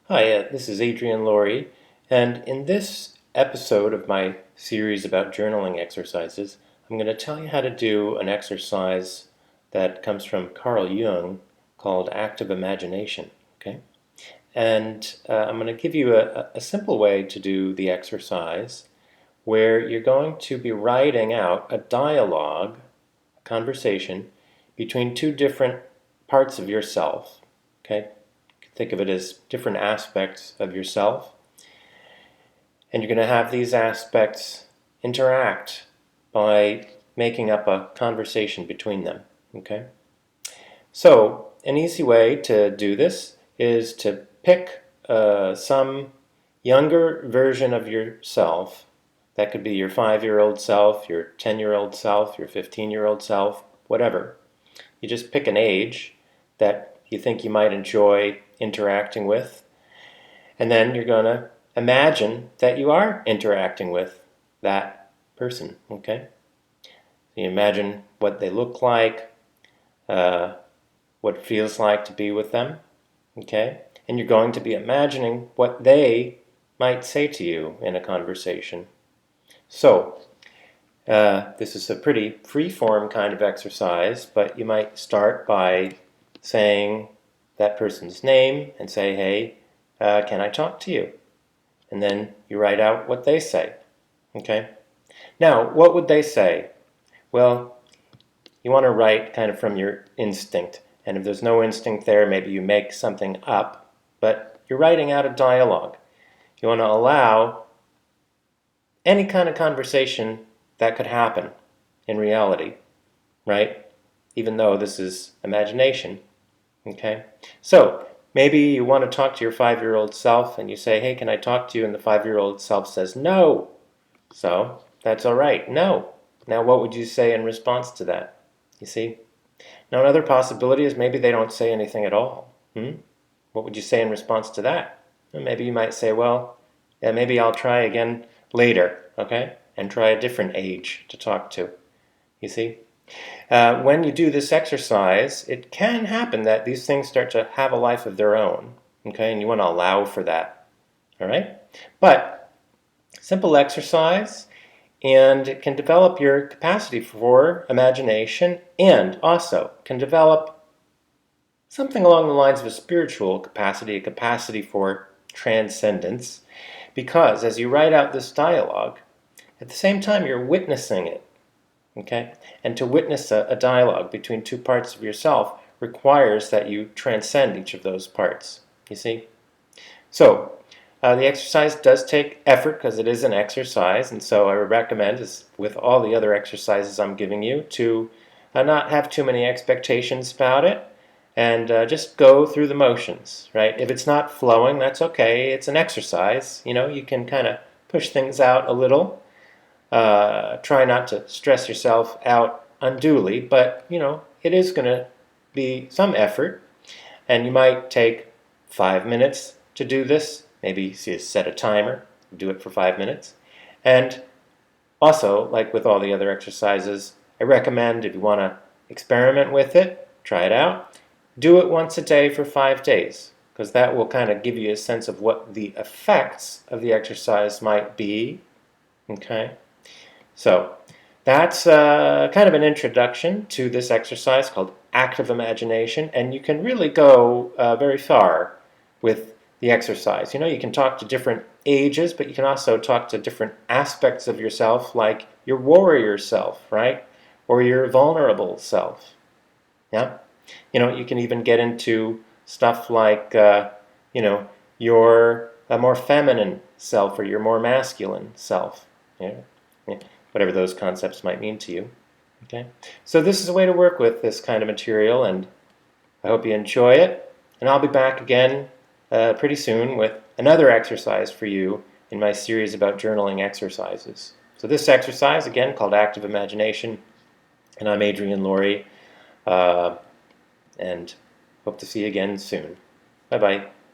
Hi, this is Adrian Laurie, and in this episode of my series about journaling exercises, I'm going to tell you how to do an exercise that comes from Carl Jung called active imagination. Okay, and I'm going to give you a simple way to do the exercise where you're going to be writing out a dialogue, a conversation between two different parts of yourself. Okay, think of it as different aspects of yourself. And you're going to have these aspects interact by making up a conversation between them. Okay? So, an easy way to do this is to pick some younger version of yourself. That could be your 5-year-old self, your 10-year-old self, your 15-year-old self, whatever. You just pick an age that you think you might enjoy interacting with, and then you're going to imagine that you are interacting with that person, okay? So you imagine what they look like, what it feels like to be with them, okay? And you're going to be imagining what they might say to you in a conversation. So, this is a pretty free-form kind of exercise, but you might start by saying that person's name and say, hey, can I talk to you? And then you write out what they say. Okay? Now, what would they say? Well, you want to write kind of from your instinct. And if there's no instinct there, maybe you make something up. But you're writing out a dialogue. You want to allow any kind of conversation that could happen in reality, right? Even though this is imagination. Okay? So, maybe you want to talk to your 5-year-old self and you say, hey, can I talk to you? And the 5-year-old self says, no. So, that's all right. No. Now, what would you say in response to that? You see? Now, another possibility is maybe they don't say anything at all. What would you say in response to that? Well, maybe you might say, well, yeah, maybe I'll try again later, okay? And try a different age to talk to. You see? When you do this exercise, it can happen that these things start to have a life of their own, okay? And you want to allow for that, all right? But simple exercise, and it can develop your capacity for imagination, and also can develop something along the lines of a spiritual capacity, a capacity for transcendence, because as you write out this dialogue, at the same time you're witnessing it. Okay? And to witness a dialogue between two parts of yourself requires that you transcend each of those parts. You see? So, the exercise does take effort because it is an exercise, and so I would recommend, as with all the other exercises I'm giving you, to not have too many expectations about it and just go through the motions, right? If it's not flowing, that's okay. It's an exercise. You know, you can kind of push things out a little. Try not to stress yourself out unduly, but you know, it is going to be some effort, and you might take 5 minutes to do this. Maybe you set a timer, do it for 5 minutes. And also, like with all the other exercises, I recommend if you want to experiment with it, try it out, do it once a day for 5 days, because that will kind of give you a sense of what the effects of the exercise might be. Okay? So that's kind of an introduction to this exercise called active imagination, and you can really go very far with the exercise. You know, you can talk to different ages, but you can also talk to different aspects of yourself, like your warrior self, right? Or your vulnerable self. Yeah? You know, you can even get into stuff like, you know, your more feminine self or your more masculine self. Yeah? Yeah, whatever those concepts might mean to you. Okay, so this is a way to work with this kind of material, and I hope you enjoy it. And I'll be back again pretty soon with another exercise for you in my series about journaling exercises. So this exercise, again, called Active Imagination, and I'm Adrian Laurie, and hope to see you again soon. Bye-bye.